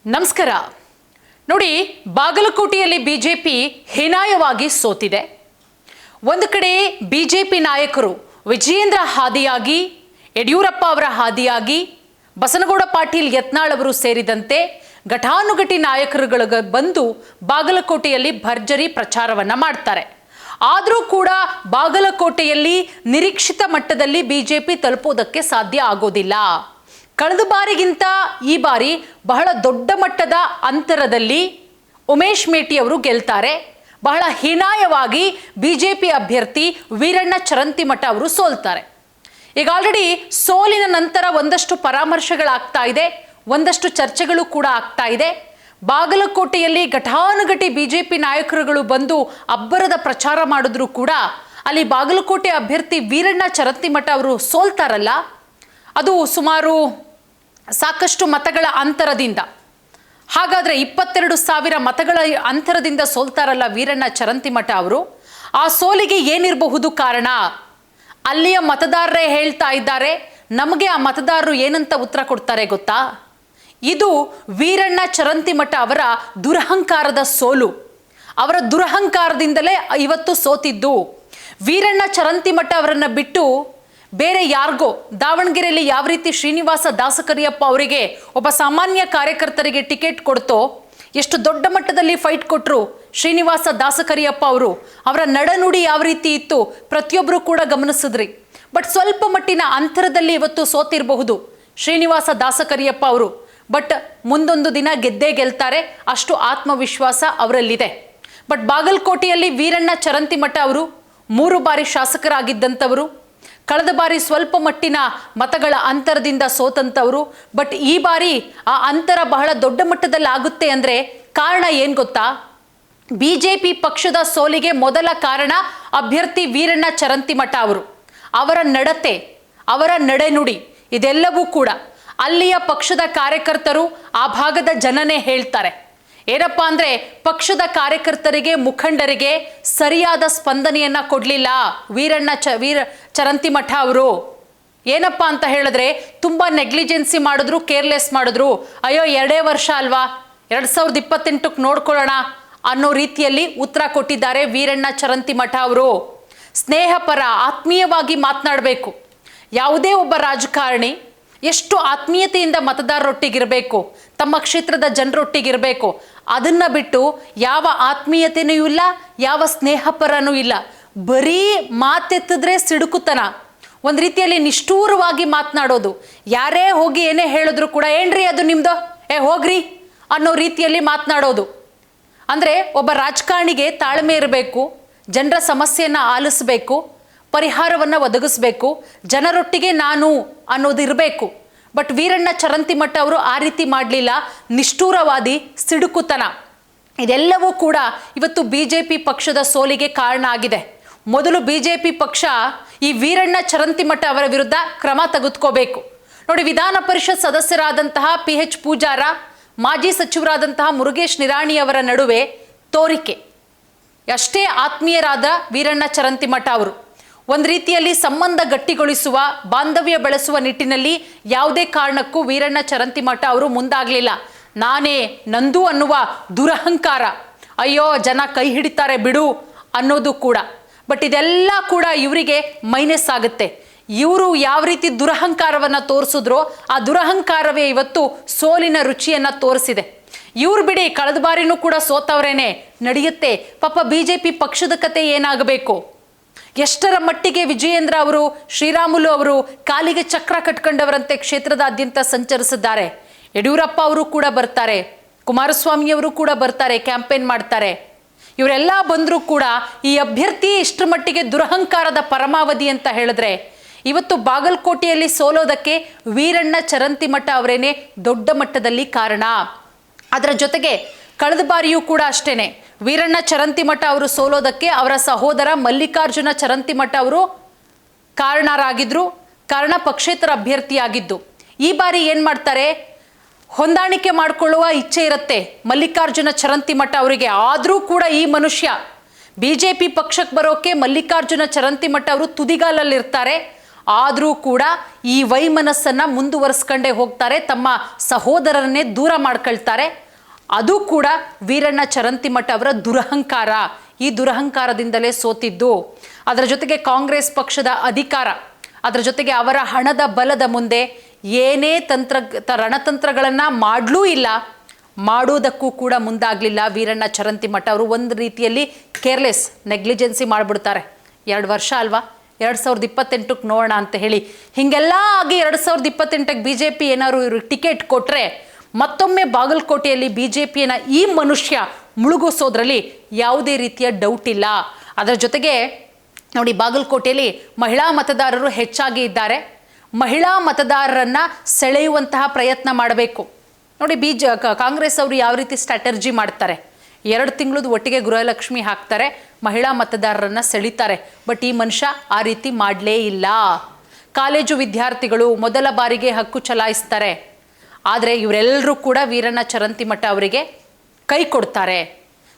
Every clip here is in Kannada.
ನಮಸ್ಕಾರ. ನೋಡಿ, ಬಾಗಲಕೋಟೆಯಲ್ಲಿ ಬಿಜೆಪಿ ಹೀನಾಯವಾಗಿ ಸೋತಿದೆ. ಒಂದು ಕಡೆ ಬಿಜೆಪಿ ನಾಯಕರು ವಿಜಯೇಂದ್ರ ಹಾದಿಯಾಗಿ, ಯಡಿಯೂರಪ್ಪ ಅವರ ಹಾದಿಯಾಗಿ, ಬಸನಗೌಡ ಪಾಟೀಲ್ ಯತ್ನಾಳ್ ಅವರು ಸೇರಿದಂತೆ ಘಟಾನುಘಟಿ ನಾಯಕರುಗಳಿಗೆ ಬಂದು ಬಾಗಲಕೋಟೆಯಲ್ಲಿ ಭರ್ಜರಿ ಪ್ರಚಾರವನ್ನ ಮಾಡ್ತಾರೆ. ಆದರೂ ಕೂಡ ಬಾಗಲಕೋಟೆಯಲ್ಲಿ ನಿರೀಕ್ಷಿತ ಮಟ್ಟದಲ್ಲಿ ಬಿಜೆಪಿ ತಲುಪೋದಕ್ಕೆ ಸಾಧ್ಯ ಆಗೋದಿಲ್ಲ. ಕಳೆದ ಬಾರಿಗಿಂತ ಈ ಬಾರಿ ಬಹಳ ದೊಡ್ಡ ಮಟ್ಟದ ಅಂತರದಲ್ಲಿ ಉಮೇಶ್ ಮೇಟಿ ಅವರು ಗೆಲ್ತಾರೆ. ಬಹಳ ಹೀನಾಯವಾಗಿ ಬಿಜೆಪಿ ಅಭ್ಯರ್ಥಿ ವೀರಣ್ಣ ಚರಂತಿಮಠ ಅವರು ಸೋಲ್ತಾರೆ. ಈಗ ಆಲ್ರೆಡಿ ಸೋಲಿನ ನಂತರ ಒಂದಷ್ಟು ಪರಾಮರ್ಶೆಗಳಾಗ್ತಾ ಇದೆ, ಒಂದಷ್ಟು ಚರ್ಚೆಗಳು ಕೂಡ ಆಗ್ತಾ ಇದೆ. ಬಾಗಲಕೋಟೆಯಲ್ಲಿ ಘಟಾನುಘಟಿ ಬಿಜೆಪಿ ನಾಯಕರುಗಳು ಬಂದು ಅಬ್ಬರದ ಪ್ರಚಾರ ಮಾಡಿದ್ರು ಕೂಡ ಅಲ್ಲಿ ಬಾಗಲಕೋಟೆ ಅಭ್ಯರ್ಥಿ ವೀರಣ್ಣ ಚರಂತಿಮಠ ಅವರು ಸೋಲ್ತಾರಲ್ಲ, ಅದು ಸುಮಾರು ಸಾಕಷ್ಟು ಮತಗಳ ಅಂತರದಿಂದ. ಹಾಗಾದರೆ 22,000 ಮತಗಳ ಅಂತರದಿಂದ ಸೋಲ್ತಾರಲ್ಲ ವೀರಣ್ಣ ಚರಂತಿಮಠ ಅವರು. ಆ ಸೋಲಿಗೆ ಏನಿರಬಹುದು ಕಾರಣ? ಅಲ್ಲಿಯ ಮತದಾರರೇ ಹೇಳ್ತಾ ಇದ್ದಾರೆ. ನಮಗೆ ಆ ಮತದಾರರು ಏನಂತ ಉತ್ತರ ಕೊಡ್ತಾರೆ ಗೊತ್ತಾ? ಇದು ವೀರಣ್ಣ ಚರಂತಿಮಠ ಅವರ ದುರಹಂಕಾರದ ಸೋಲು. ಅವರ ದುರಹಂಕಾರದಿಂದಲೇ ಇವತ್ತು ಸೋತಿದ್ದು. ವೀರಣ್ಣ ಚರಂತಿಮಠ ಅವರನ್ನು ಬಿಟ್ಟು ಬೇರೆ ಯಾರಿಗೋ, ದಾವಣಗೆರೆಯಲ್ಲಿ ಯಾವ ರೀತಿ ಶ್ರೀನಿವಾಸ ದಾಸಕರಿಯಪ್ಪ ಅವರಿಗೆ ಒಬ್ಬ ಸಾಮಾನ್ಯ ಕಾರ್ಯಕರ್ತರಿಗೆ ಟಿಕೆಟ್ ಕೊಡ್ತೋ, ಎಷ್ಟು ದೊಡ್ಡ ಮಟ್ಟದಲ್ಲಿ ಫೈಟ್ ಕೊಟ್ಟರು ಶ್ರೀನಿವಾಸ ದಾಸಕರಿಯಪ್ಪ ಅವರು. ಅವರ ನಡನುಡಿ ಯಾವ ರೀತಿ ಇತ್ತು ಪ್ರತಿಯೊಬ್ಬರು ಕೂಡ ಗಮನಿಸಿದ್ರಿ. ಬಟ್ ಸ್ವಲ್ಪ ಮಟ್ಟಿನ ಅಂತರದಲ್ಲಿ ಇವತ್ತು ಸೋತಿರಬಹುದು ಶ್ರೀನಿವಾಸ ದಾಸಕರಿಯಪ್ಪ ಅವರು. ಬಟ್ ಮುಂದೊಂದು ದಿನ ಗೆದ್ದೇ ಗೆಲ್ತಾರೆ, ಅಷ್ಟು ಆತ್ಮವಿಶ್ವಾಸ ಅವರಲ್ಲಿದೆ. ಬಟ್ ಬಾಗಲಕೋಟೆಯಲ್ಲಿ ವೀರಣ್ಣ ಚರಂತಿಮಠ ಅವರು 3 ಬಾರಿ ಶಾಸಕರಾಗಿದ್ದಂಥವರು, ಕಳೆದ ಬಾರಿ ಸ್ವಲ್ಪ ಮಟ್ಟಿನ ಮತಗಳ ಅಂತರದಿಂದ ಸೋತಂತವರು. ಬಟ್ ಈ ಬಾರಿ ಆ ಅಂತರ ಬಹಳ ದೊಡ್ಡ ಮಟ್ಟದಲ್ಲಿ ಆಗುತ್ತೆ ಅಂದರೆ ಕಾರಣ ಏನು ಗೊತ್ತಾ? ಬಿಜೆಪಿ ಪಕ್ಷದ ಸೋಲಿಗೆ ಮೊದಲ ಕಾರಣ ಅಭ್ಯರ್ಥಿ ವೀರಣ್ಣ ಚರಂತಿಮಠ ಅವರು. ಅವರ ನಡತೆ, ಅವರ ನಡೆನುಡಿ, ಇದೆಲ್ಲವೂ ಕೂಡ ಅಲ್ಲಿಯ ಪಕ್ಷದ ಕಾರ್ಯಕರ್ತರು, ಆ ಭಾಗದ ಜನನೇ ಹೇಳ್ತಾರೆ. ಏನಪ್ಪ ಅಂದರೆ ಪಕ್ಷದ ಕಾರ್ಯಕರ್ತರಿಗೆ, ಮುಖಂಡರಿಗೆ ಸರಿಯಾದ ಸ್ಪಂದನೆಯನ್ನ ಕೊಡಲಿಲ್ಲ ವೀರಣ್ಣ ಚರಂತಿಮಠ ಅವರು. ಏನಪ್ಪ ಅಂತ ಹೇಳಿದ್ರೆ ತುಂಬ ನೆಗ್ಲಿಜೆನ್ಸಿ ಮಾಡಿದ್ರು, ಕೇರ್ಲೆಸ್ ಮಾಡಿದ್ರು. ಅಯ್ಯೋ 2 ವರ್ಷ ಅಲ್ವಾ, 2028ಕ್ಕೆ ನೋಡ್ಕೊಳ್ಳೋಣ ಅನ್ನೋ ರೀತಿಯಲ್ಲಿ ಉತ್ತರ ಕೊಟ್ಟಿದ್ದಾರೆ ವೀರಣ್ಣ ಚರಂತಿಮಠ ಅವರು. ಸ್ನೇಹಪರ, ಆತ್ಮೀಯವಾಗಿ ಮಾತನಾಡಬೇಕು. ಯಾವುದೇ ಒಬ್ಬ ರಾಜಕಾರಣಿ ಎಷ್ಟು ಆತ್ಮೀಯತೆಯಿಂದ ಮತದಾರರೊಟ್ಟಿಗಿರಬೇಕು, ತಮ್ಮ ಕ್ಷೇತ್ರದ ಜನರೊಟ್ಟಿಗಿರಬೇಕು, ಅದನ್ನು ಬಿಟ್ಟು ಯಾವ ಆತ್ಮೀಯತೆಯೂ ಇಲ್ಲ, ಯಾವ ಸ್ನೇಹಪರನೂ ಇಲ್ಲ. ಬರೀ ಮಾತೆತ್ತಿದ್ರೆ ಸಿಡುಕುತನ, ಒಂದು ರೀತಿಯಲ್ಲಿ ನಿಷ್ಠೂರವಾಗಿ ಮಾತನಾಡೋದು. ಯಾರೇ ಹೋಗಿ ಏನೇ ಹೇಳಿದ್ರು ಕೂಡ ಏನ್ರಿ ಅದು ನಿಮ್ದು, ಹೋಗ್ರಿ ಅನ್ನೋ ರೀತಿಯಲ್ಲಿ ಮಾತನಾಡೋದು. ಅಂದರೆ ಒಬ್ಬ ರಾಜಕಾರಣಿಗೆ ತಾಳ್ಮೆ ಇರಬೇಕು, ಜನರ ಸಮಸ್ಯೆಯನ್ನು ಆಲಿಸಬೇಕು, ಪರಿಹಾರವನ್ನು ಒದಗಿಸ್ಬೇಕು, ಜನರೊಟ್ಟಿಗೆ ನಾನು ಅನ್ನೋದು ಇರಬೇಕು. ಬಟ್ ವೀರಣ್ಣ ಚರಂತಿಮಠ ಅವರು ಆ ರೀತಿ ಮಾಡಲಿಲ್ಲ. ನಿಷ್ಠೂರವಾದಿ, ಸಿಡುಕುತನ, ಇದೆಲ್ಲವೂ ಕೂಡ ಇವತ್ತು ಬಿಜೆಪಿ ಪಕ್ಷದ ಸೋಲಿಗೆ ಕಾರಣ ಆಗಿದೆ. ಮೊದಲು ಬಿಜೆಪಿ ಪಕ್ಷ ಈ ವೀರಣ್ಣ ಚರಂತಿಮಠ ಅವರ ವಿರುದ್ಧ ಕ್ರಮ ತೆಗೆದುಕೋಬೇಕು. ನೋಡಿ, ವಿಧಾನ ಪರಿಷತ್ ಸದಸ್ಯರಾದಂತಹ PH ಪೂಜಾರ, ಮಾಜಿ ಸಚಿವರಾದಂತಹ ಮುರುಗೇಶ್ ನಿರಾಣಿ ಅವರ ನಡುವೆ ತೋರಿಕೆ. ಅಷ್ಟೇ ಆತ್ಮೀಯರಾದ ವೀರಣ್ಣ ಚರಂತಿಮಠ ಅವರು ಒಂದು ರೀತಿಯಲ್ಲಿ ಸಂಬಂಧ ಗಟ್ಟಿಗೊಳಿಸುವ, ಬಾಂಧವ್ಯ ಬೆಳೆಸುವ ನಿಟ್ಟಿನಲ್ಲಿ ಯಾವುದೇ ಕಾರಣಕ್ಕೂ ವೀರಣ್ಣ ಚರಂತಿಮಠ ಅವರು ಮುಂದಾಗಲಿಲ್ಲ. ನಾನೇ ನಂದು ಅನ್ನುವ ದುರಹಂಕಾರ, ಅಯ್ಯೋ ಜನ ಕೈ ಹಿಡಿತಾರೆ ಬಿಡು ಅನ್ನೋದು ಕೂಡ. ಬಟ್ ಇದೆಲ್ಲ ಕೂಡ ಇವರಿಗೆ ಮೈನಸ್ ಆಗುತ್ತೆ. ಇವರು ಯಾವ ರೀತಿ ದುರಹಂಕಾರವನ್ನು ತೋರಿಸಿದ್ರೋ ಆ ದುರಹಂಕಾರವೇ ಇವತ್ತು ಸೋಲಿನ ರುಚಿಯನ್ನು ತೋರಿಸಿದೆ. ಇವ್ರು ಬಿಡಿ, ಕಳೆದ ಬಾರಿನೂ ಕೂಡ ಸೋತವರೇನೆ, ನಡೆಯುತ್ತೆ. ಪಾಪ ಬಿಜೆಪಿ ಪಕ್ಷದ ಕತೆ ಏನಾಗಬೇಕು? ಎಷ್ಟರ ಮಟ್ಟಿಗೆ ವಿಜಯೇಂದ್ರ ಅವರು, ಶ್ರೀರಾಮುಲು ಅವರು ಕಾಲಿಗೆ ಚಕ್ರ ಕಟ್ಕೊಂಡವರಂತೆ ಕ್ಷೇತ್ರದಾದ್ಯಂತ ಸಂಚರಿಸಿದ್ದಾರೆ. ಯಡಿಯೂರಪ್ಪ ಅವರು ಕೂಡ ಬರ್ತಾರೆ, ಕುಮಾರಸ್ವಾಮಿ ಅವರು ಕೂಡ ಬರ್ತಾರೆ, ಕ್ಯಾಂಪೇನ್ ಮಾಡ್ತಾರೆ. ಇವರೆಲ್ಲ ಬಂದರೂ ಕೂಡ ಈ ಅಭ್ಯರ್ಥಿ ಇಷ್ಟರ ಮಟ್ಟಿಗೆ ದುರಹಂಕಾರದ ಪರಮಾವಧಿ ಅಂತ ಹೇಳಿದ್ರೆ ಇವತ್ತು ಬಾಗಲಕೋಟೆಯಲ್ಲಿ ಸೋಲೋದಕ್ಕೆ ವೀರಣ್ಣ ಚರಂತಿಮಠ ಅವರೇನೆ ದೊಡ್ಡ ಮಟ್ಟದಲ್ಲಿ ಕಾರಣ. ಅದರ ಜೊತೆಗೆ ಕಳೆದ ಬಾರಿಯೂ ಕೂಡ ಅಷ್ಟೇನೆ ವೀರಣ್ಣ ಚರಂತಿಮಠ ಅವರು ಸೋಲೋದಕ್ಕೆ ಅವರ ಸಹೋದರ ಮಲ್ಲಿಕಾರ್ಜುನ ಚರಂತಿಮಠ ಅವರು ಕಾರಣರಾಗಿದ್ರು. ಕಾರಣ ಪಕ್ಷೇತರ ಅಭ್ಯರ್ಥಿಯಾಗಿದ್ದು. ಈ ಬಾರಿ ಏನು ಮಾಡ್ತಾರೆ? ಹೊಂದಾಣಿಕೆ ಮಾಡಿಕೊಳ್ಳುವ ಇಚ್ಛೆ ಇರುತ್ತೆ ಮಲ್ಲಿಕಾರ್ಜುನ ಚರಂತಿಮಠ ಅವರಿಗೆ. ಆದರೂ ಕೂಡ ಈ ಮನುಷ್ಯ ಬಿಜೆಪಿ ಪಕ್ಷಕ್ಕೆ ಬರೋಕೆ ಮಲ್ಲಿಕಾರ್ಜುನ ಚರಂತಿಮಠ ಅವರು ತುದಿಗಾಲಲ್ಲಿರ್ತಾರೆ. ಆದರೂ ಕೂಡ ಈ ವೈಮನಸ್ಸನ್ನು ಮುಂದುವರಿಸ್ಕೊಂಡೇ ಹೋಗ್ತಾರೆ, ತಮ್ಮ ಸಹೋದರರನ್ನೇ ದೂರ ಮಾಡ್ಕೊಳ್ತಾರೆ. ಅದು ಕೂಡ ವೀರಣ್ಣ ಚರಂತಿಮಠ ಅವರ ದುರಹಂಕಾರ. ಈ ದುರಹಂಕಾರದಿಂದಲೇ ಸೋತಿದ್ದು. ಅದರ ಜೊತೆಗೆ ಕಾಂಗ್ರೆಸ್ ಪಕ್ಷದ ಅಧಿಕಾರ, ಅದರ ಜೊತೆಗೆ ಅವರ ಹಣದ ಬಲದ ಮುಂದೆ ಏನೇ ರಣತಂತ್ರಗಳನ್ನು ಮಾಡಲೂ ಇಲ್ಲ, ಮಾಡೋದಕ್ಕೂ ಕೂಡ ಮುಂದಾಗಲಿಲ್ಲ ವೀರಣ್ಣ ಚರಂತಿಮಠ ಅವರು. ಒಂದು ರೀತಿಯಲ್ಲಿ ಕೇರ್ಲೆಸ್, ನೆಗ್ಲಿಜೆನ್ಸಿ ಮಾಡಿಬಿಡ್ತಾರೆ. 2 ವರ್ಷ ಅಲ್ವಾ, 2028ಕ್ಕೆ ನೋಡೋಣ ಅಂತ ಹೇಳಿ ಹೀಗೆಲ್ಲ ಆಗಿ 2028ಕ್ಕೆ BJP ಏನಾದ್ರು ಇವ್ರಿಗೆ ಟಿಕೆಟ್ ಕೊಟ್ಟರೆ ಮತ್ತೊಮ್ಮೆ ಬಾಗಲಕೋಟೆಯಲ್ಲಿ BJPಯನ್ನು ಈ ಮನುಷ್ಯ ಮುಳುಗಿಸೋದ್ರಲ್ಲಿ ಯಾವುದೇ ರೀತಿಯ ಡೌಟ್ ಇಲ್ಲ. ಅದರ ಜೊತೆಗೆ ನೋಡಿ, ಬಾಗಲಕೋಟೆಯಲ್ಲಿ ಮಹಿಳಾ ಮತದಾರರು ಹೆಚ್ಚಾಗಿ ಇದ್ದಾರೆ. ಮಹಿಳಾ ಮತದಾರರನ್ನು ಸೆಳೆಯುವಂತಹ ಪ್ರಯತ್ನ ಮಾಡಬೇಕು. ನೋಡಿ, ಕಾಂಗ್ರೆಸ್ ಅವರು ಯಾವ ರೀತಿ ಸ್ಟ್ರಾಟರ್ಜಿ ಮಾಡ್ತಾರೆ, 2 ತಿಂಗಳದ್ದು ಒಟ್ಟಿಗೆ ಗೃಹಲಕ್ಷ್ಮಿ ಹಾಕ್ತಾರೆ, ಮಹಿಳಾ ಮತದಾರರನ್ನು ಸೆಳೀತಾರೆ. ಬಟ್ ಈ ಮನುಷ್ಯ ಆ ರೀತಿ ಮಾಡಲೇ ಇಲ್ಲ. ಕಾಲೇಜು ವಿದ್ಯಾರ್ಥಿಗಳು ಮೊದಲ ಬಾರಿಗೆ ಹಕ್ಕು ಚಲಾಯಿಸ್ತಾರೆ. ಆದರೆ ಇವರೆಲ್ಲರೂ ಕೂಡ ವೀರಣ್ಣ ಚರಂತಿಮಠ ಅವರಿಗೆ ಕೈ ಕೊಡ್ತಾರೆ.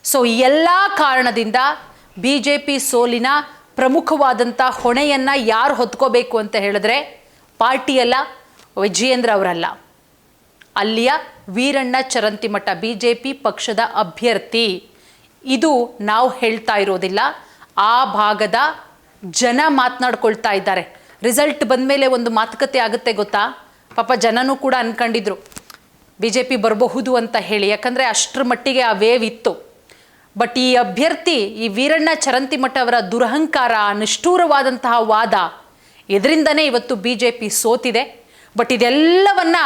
ಸೊ ಈ ಎಲ್ಲ ಕಾರಣದಿಂದ BJP ಸೋಲಿನ ಪ್ರಮುಖವಾದಂಥ ಹೊಣೆಯನ್ನು ಯಾರು ಹೊತ್ಕೋಬೇಕು ಅಂತ ಹೇಳಿದ್ರೆ ಪಾರ್ಟಿಯಲ್ಲ, ವಿಜಯೇಂದ್ರ ಅವರಲ್ಲ, ಅಲ್ಲಿಯ ವೀರಣ್ಣ ಚರಂತಿಮಠ BJP ಪಕ್ಷದ ಅಭ್ಯರ್ಥಿ. ಇದು ನಾವು ಹೇಳ್ತಾ ಇರೋದಿಲ್ಲ, ಆ ಭಾಗದ ಜನ ಮಾತನಾಡ್ಕೊಳ್ತಾ ಇದ್ದಾರೆ. ರಿಸಲ್ಟ್ ಬಂದ ಮೇಲೆ ಒಂದು ಮಾತುಕತೆ ಆಗುತ್ತೆ ಗೊತ್ತಾ. ಪಾಪ ಜನನೂ ಕೂಡ ಅನ್ಕೊಂಡಿದ್ರು BJP ಬರಬಹುದು ಅಂತ ಹೇಳಿ, ಯಾಕಂದರೆ ಅಷ್ಟರ ಮಟ್ಟಿಗೆ ಆ ವೇವ್ ಇತ್ತು. ಬಟ್ ಈ ಅಭ್ಯರ್ಥಿ, ಈ ವೀರಣ್ಣ ಚರಂತಿಮಠ ಅವರ ದುರಹಂಕಾರ, ನಿಷ್ಠೂರವಾದಂತಹ ವಾದ, ಇದರಿಂದನೇ ಇವತ್ತು BJP ಸೋತಿದೆ. ಬಟ್ ಇದೆಲ್ಲವನ್ನ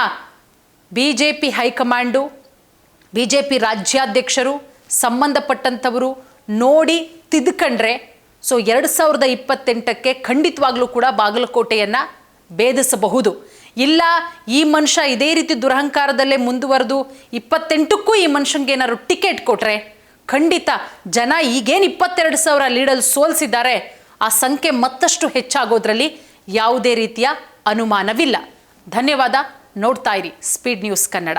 BJP ಹೈಕಮಾಂಡು, BJP ರಾಜ್ಯಾಧ್ಯಕ್ಷರು, ಸಂಬಂಧಪಟ್ಟಂಥವರು ನೋಡಿ ತಿದ್ದುಕೊಂಡ್ರೆ ಸೊ 2028ಕ್ಕೆ ಖಂಡಿತವಾಗ್ಲೂ ಕೂಡ ಬಾಗಲಕೋಟೆಯನ್ನು ಭೇದಿಸಬಹುದು. ಇಲ್ಲ, ಈ ಮನುಷ್ಯ ಇದೇ ರೀತಿ ದುರಹಂಕಾರದಲ್ಲೇ ಮುಂದುವರೆದು 28ಕ್ಕೂ ಈ ಮನುಷ್ಯಂಗೆ ಏನಾದ್ರು ಟಿಕೆಟ್ ಕೊಟ್ಟರೆ ಖಂಡಿತ ಜನ ಈಗೇನು 22,000 ಲೀಡಲ್ಲಿ ಸೋಲಿಸಿದ್ದಾರೆ ಆ ಸಂಖ್ಯೆ ಮತ್ತಷ್ಟು ಹೆಚ್ಚಾಗೋದ್ರಲ್ಲಿ ಯಾವುದೇ ರೀತಿಯ ಅನುಮಾನವಿಲ್ಲ. ಧನ್ಯವಾದ. ನೋಡ್ತಾ ಇರಿ ಸ್ಪೀಡ್ ನ್ಯೂಸ್ ಕನ್ನಡ.